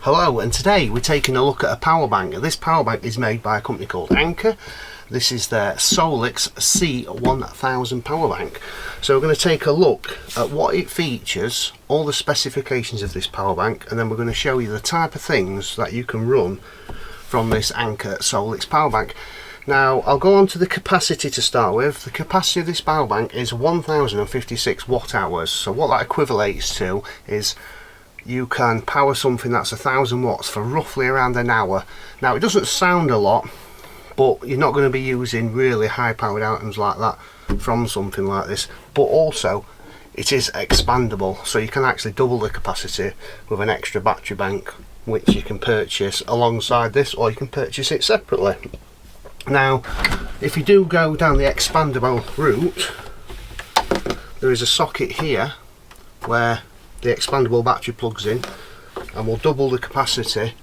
Hello, and today we're taking a look at a power bank. This power bank is made by a company called Anker. This is their SOLIX C1000 power bank. So we're going to take a look at what it features, all the specifications of this power bank, and then we're going to show you the type of things that you can run from this Anker SOLIX power bank. Now I'll go on to the capacity to start with. The capacity of this power bank is 1056 watt hours. So what that equivalates to is you can power something that's 1000 watts for roughly around an hour. Now it doesn't sound a lot, but you're not going to be using really high powered items like that from something like this. But also it is expandable, so you can actually double the capacity with an extra battery bank, which you can purchase alongside this, or you can purchase it separately. Now if you do go down the expandable route, there is a socket here where the expandable battery plugs in, and will double the capacity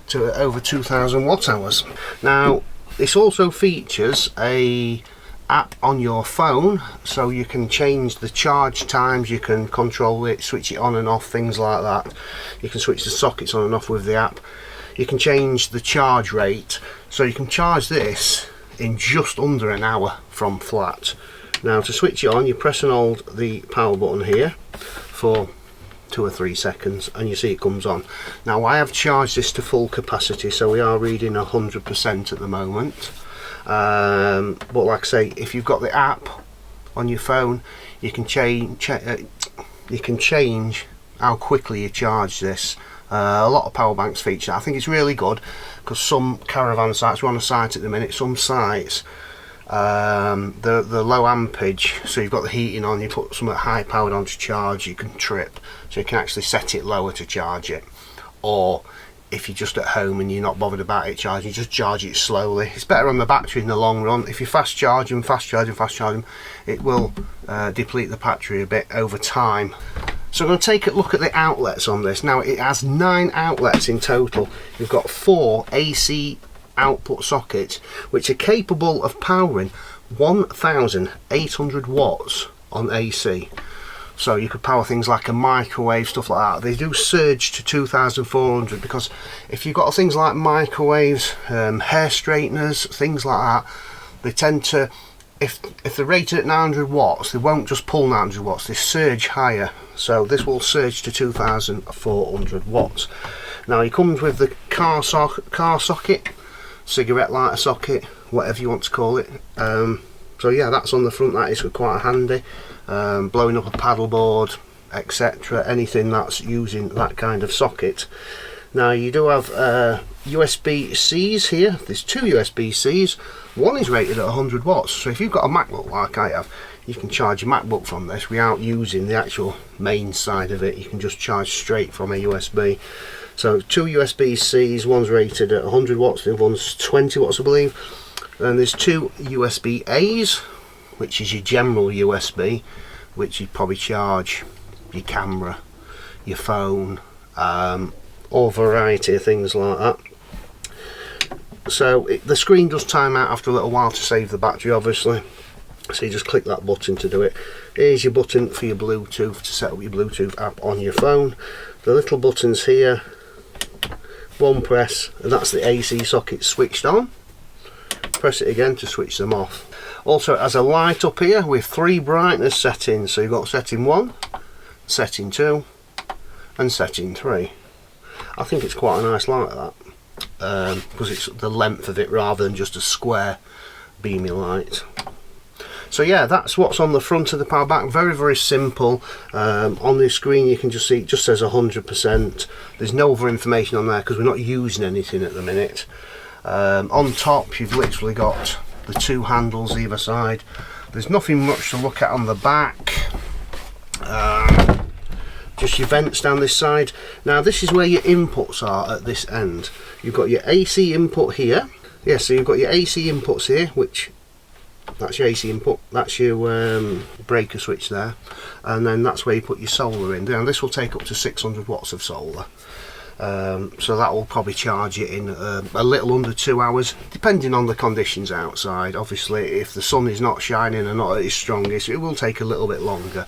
to over 2000 watt hours. Now this also features a app on your phone, so you can change the charge times, you can control it, switch it on and off, things like that. You can switch the sockets on and off with the app. You can change the charge rate, so you can charge this in just under an hour from flat. Now to switch it on, you press and hold the power button here for 2 or 3 seconds and you see it comes on. Now I have charged this to full capacity, so we are reading 100% at the moment, but like I say, if you've got the app on your phone, you can change how quickly you charge this. A lot of power banks feature that. I think it's really good because some caravan sites, we're on a site at the minute, some sites the low ampage, so you've got the heating on, you put something high powered on to charge, you can trip, so you can actually set it lower to charge it. Or if you're just at home and you're not bothered about it charging, you just charge it slowly. It's better on the battery in the long run. If you fast charge them, it will deplete the battery a bit over time. So I'm going to take a look at the outlets on this. Now it has 9 outlets in total. You've got 4 AC output sockets which are capable of powering 1800 watts on AC. So you could power things like a microwave, stuff like that. They do surge to 2400 because if you've got things like microwaves, hair straighteners, things like that, they tend to, if they're rated at 900 watts, they won't just pull 900 watts, they surge higher. So this will surge to 2400 watts. Now it comes with the car socket, cigarette lighter socket, whatever you want to call it. So yeah, that's on the front. That is quite handy. Blowing up a paddleboard, etc., anything that's using that kind of socket. Now you do have USB-Cs here. There's 2 USB-Cs. One is rated at 100 watts, so if you've got a MacBook like I have, you can charge your MacBook from this without using the actual main side of it. You can just charge straight from a USB. So 2 USB-Cs, one's rated at 100 watts, the other one's 20 watts I believe. And there's 2 USB-As, which is your general USB, which you'd probably charge your camera, your phone, or a variety of things like that. So the screen does time out after a little while to save the battery, obviously. So you just click that button to do it. Here's your button for your Bluetooth, to set up your Bluetooth app on your phone. The little buttons here, one press and that's the AC socket switched on. Press it again to switch them off. Also it has a light up here with 3 brightness settings. So you've got setting 1, setting 2 and setting 3. I think it's quite a nice light, that, because it's the length of it rather than just a square beamy light. So yeah, that's what's on the front of the power bank. Very, very simple. On the screen you can just see it just says 100%. There's no other information on there because we're not using anything at the minute. On top you've literally got the 2 handles either side. There's nothing much to look at on the back. Just your vents down this side. Now this is where your inputs are at this end. You've got your AC input here. Yeah, so you've got your AC inputs here, which that's your AC input, that's your breaker switch there, and then that's where you put your solar in. Now this will take up to 600 watts of solar, so that will probably charge it in a little under 2 hours, depending on the conditions outside. Obviously if the sun is not shining and not at its strongest, it will take a little bit longer.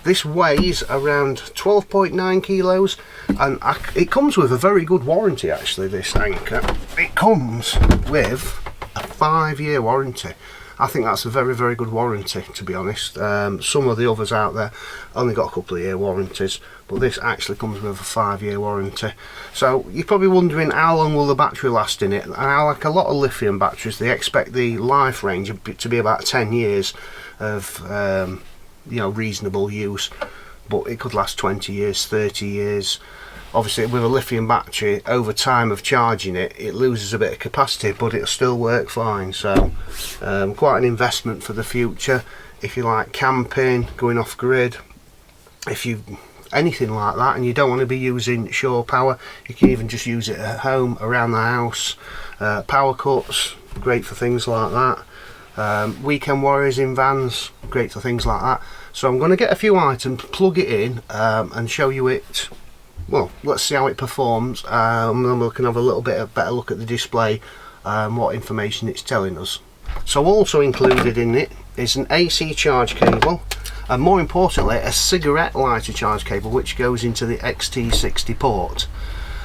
This weighs around 12.9 kilos, and it comes with a very good warranty actually, this Anker. It comes with a 5-year warranty. I think that's a very, very good warranty, to be honest. Some of the others out there only got a couple of year warranties, but this actually comes with a 5-year warranty. So you're probably wondering how long will the battery last in it, and like a lot of lithium batteries, they expect the life range to be about 10 years of you know, reasonable use, but it could last 20 years, 30 years. Obviously with a lithium battery, over time of charging it, it loses a bit of capacity, but it'll still work fine. So quite an investment for the future if you like camping, going off grid, if you anything like that, and you don't want to be using shore power. You can even just use it at home, around the house. Power cuts, great for things like that. Weekend warriors in vans, great for things like that. So I'm going to get a few items, plug it in, and show you it. Well, let's see how it performs, and then we can have a little bit of better look at the display, what information it's telling us. So also included in it is an AC charge cable, and more importantly a cigarette lighter charge cable, which goes into the XT60 port.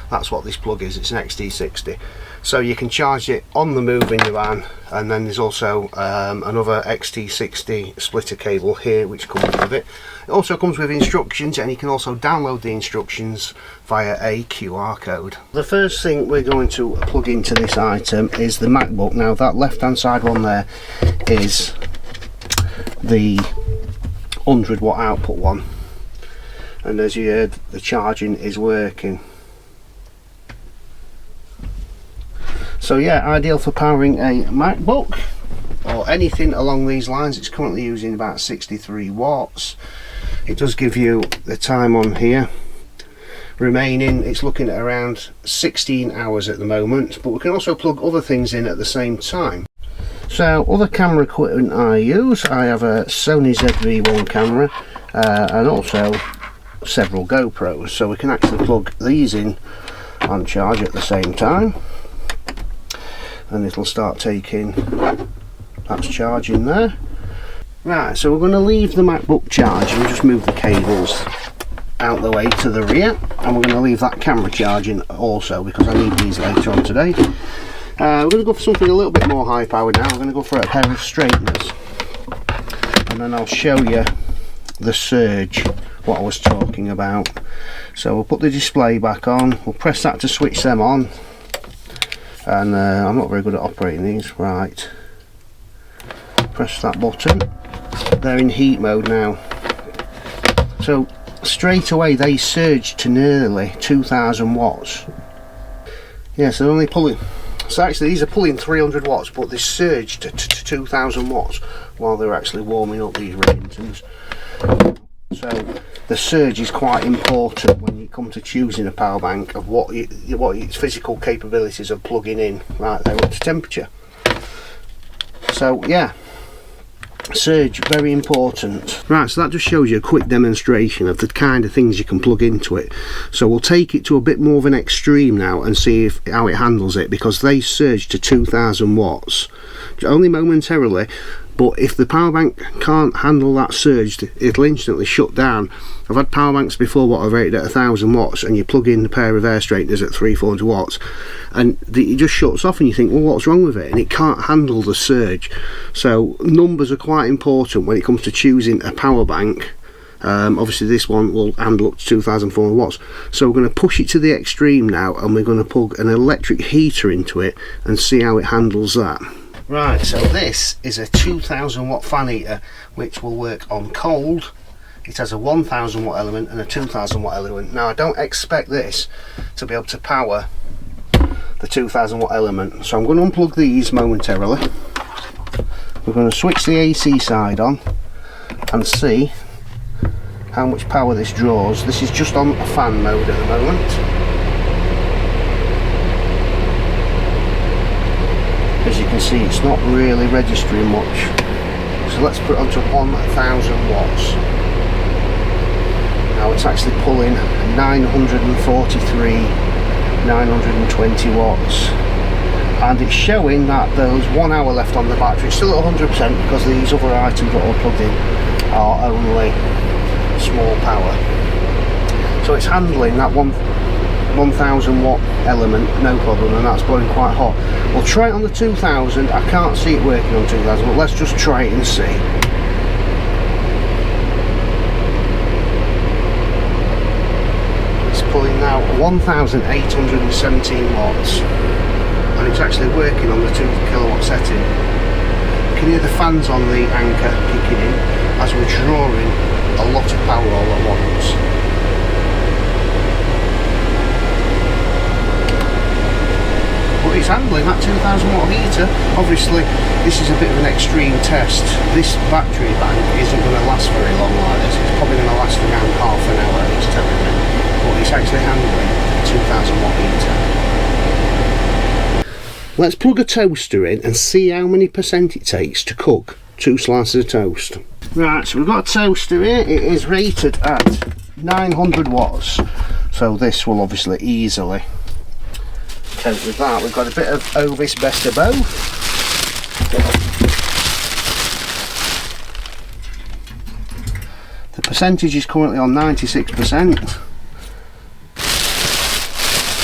That's what this plug is, it's an XT60. So you can charge it on the move in your van, and then there's also another XT60 splitter cable here which comes with it. It also comes with instructions, and you can also download the instructions via a QR code. The first thing we're going to plug into this item is the MacBook. Now that left hand side one there is the 100 watt output one, and as you heard, the charging is working. So yeah, ideal for powering a MacBook or anything along these lines. It's currently using about 63 watts. It does give you the time on here remaining. It's looking at around 16 hours at the moment, but we can also plug other things in at the same time. So other camera equipment I use, I have a Sony ZV-1 camera and also several GoPros, so we can actually plug these in on charge at the same time, and it'll start taking, that's charging there. Right, so we're going to leave the MacBook charging, just move the cables out the way to the rear, and we're going to leave that camera charging also because I need these later on today. We're going to go for something a little bit more high powered now. We're going to go for a pair of straighteners, and then I'll show you the Surge, what I was talking about. So we'll put the display back on, we'll press that to switch them on, and I'm not very good at operating these. Right, press that button, they're in heat mode now. So straight away they surged to nearly 2000 watts. Yeah, so they're only pulling, so actually these are pulling 300 watts, but they surged to 2000 watts while they're actually warming up these Remingtons. So the surge is quite important when you come to choosing a power bank, of what its physical capabilities of plugging in right there up to temperature. So yeah, surge, very important. Right, so that just shows you a quick demonstration of the kind of things you can plug into it. So we'll take it to a bit more of an extreme now and see how it handles it, because they surge to 2000 watts only momentarily, but if the power bank can't handle that surge, it'll instantly shut down. I've had power banks before what are rated at 1000 watts, and you plug in a pair of air straighteners at 300-400 watts and it just shuts off, and you think, well, what's wrong with it? And it can't handle the surge. So numbers are quite important when it comes to choosing a power bank. Obviously this one will handle up to 2400 watts, so we're going to push it to the extreme now, and we're going to plug an electric heater into it and see how it handles that. Right, so this is a 2000 watt fan heater which will work on cold. It has a 1000 watt element and a 2000 watt element. Now I don't expect this to be able to power the 2000 watt element, so I'm going to unplug these momentarily. We're going to switch the AC side on and see how much power this draws. This is just on fan mode at the moment. As you can see, it's not really registering much, so let's put it onto 1000 watts. Now it's actually pulling 943, 920 watts, and it's showing that there's 1 hour left on the battery. It's still at 100% because these other items that are plugged in are only small power. So it's handling that 1000 watt element no problem, and that's blowing quite hot. We'll try it on the 2000. I can't see it working on 2000, but let's just try it and see. It's pulling now 1817 watts, and it's actually working on the 2 kilowatt setting. You can hear the fans on the Anker kicking in as we're drawing a lot of power all at once. But it's handling that 2000 watt heater. Obviously this is a bit of an extreme test. This battery bank isn't going to last very long like this. It's probably going to last around half an hour, it's telling me. But it's actually handling a 2000 watt heater. Let's plug a toaster in and see how many percent it takes to cook 2 slices of toast. Right, so we've got a toaster here. It is rated at 900 watts. So this will obviously easily cope with that. We've got a bit of Ovis Best of Both. The percentage is currently on 96%.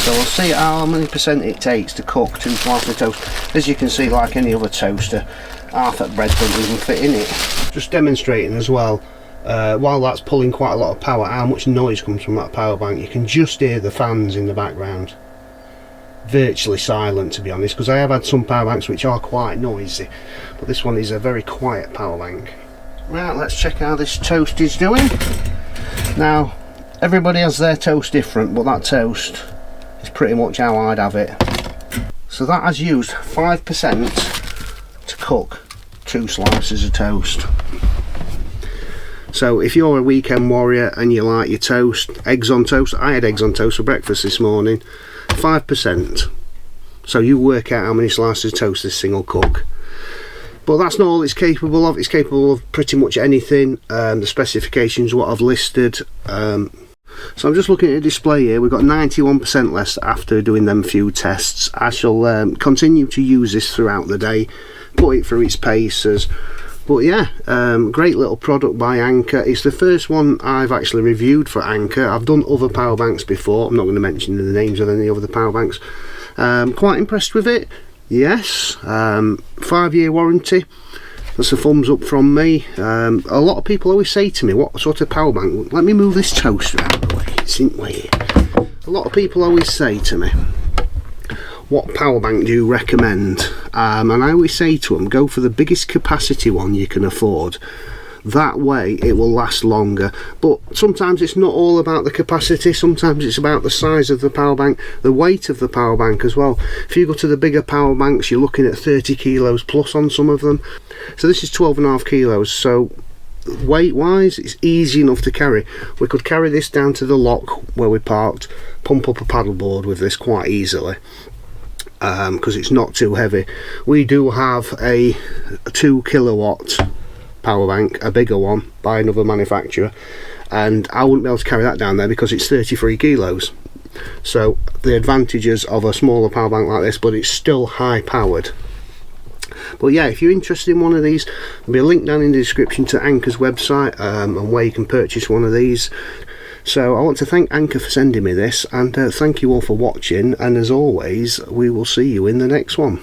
So we'll see how many percent it takes to cook 2 slices of toast. As you can see, like any other toaster, half that bread doesn't even fit in it. Just demonstrating as well, while that's pulling quite a lot of power, how much noise comes from that power bank. You can just hear the fans in the background. Virtually silent, to be honest, because I have had some power banks which are quite noisy, but this one is a very quiet power bank. Right, let's check how this toast is doing. Now, everybody has their toast different, but that toast is pretty much how I'd have it. So that has used 5% to cook 2 slices of toast. So if you're a weekend warrior and you like your toast, eggs on toast, I had eggs on toast for breakfast this morning, 5%. So you work out how many slices of toast this thing will cook. But that's not all it's capable of. It's capable of pretty much anything. The specifications, what I've listed. So I'm just looking at the display here. We've got 91% left after doing them few tests. I shall continue to use this throughout the day, put it through its paces. But yeah, great little product by Anker. It's the first one I've actually reviewed for Anker. I've done other power banks before. I'm not going to mention the names of any other power banks. Quite impressed with it. Yes, 5-year warranty. That's a thumbs up from me. A lot of people always say to me, what sort of power bank? Let me move this toaster out of the way. It's in the way. A lot of people always say to me, what power bank do you recommend? And I always say to them, go for the biggest capacity one you can afford. That way it will last longer. But sometimes it's not all about the capacity. Sometimes it's about the size of the power bank, the weight of the power bank as well. If you go to the bigger power banks, you're looking at 30 kilos plus on some of them. So this is 12.5 kilos. So weight wise, it's easy enough to carry. We could carry this down to the lock where we parked, pump up a paddleboard with this quite easily. Because it's not too heavy. We do have a 2 kilowatt power bank, a bigger one by another manufacturer, and I wouldn't be able to carry that down there because it's 33 kilos. So the advantages of a smaller power bank like this, but it's still high powered. But yeah, if you're interested in one of these, there'll be a link down in the description to Anker's website and where you can purchase one of these. So I want to thank Anker for sending me this, and thank you all for watching, and as always we will see you in the next one.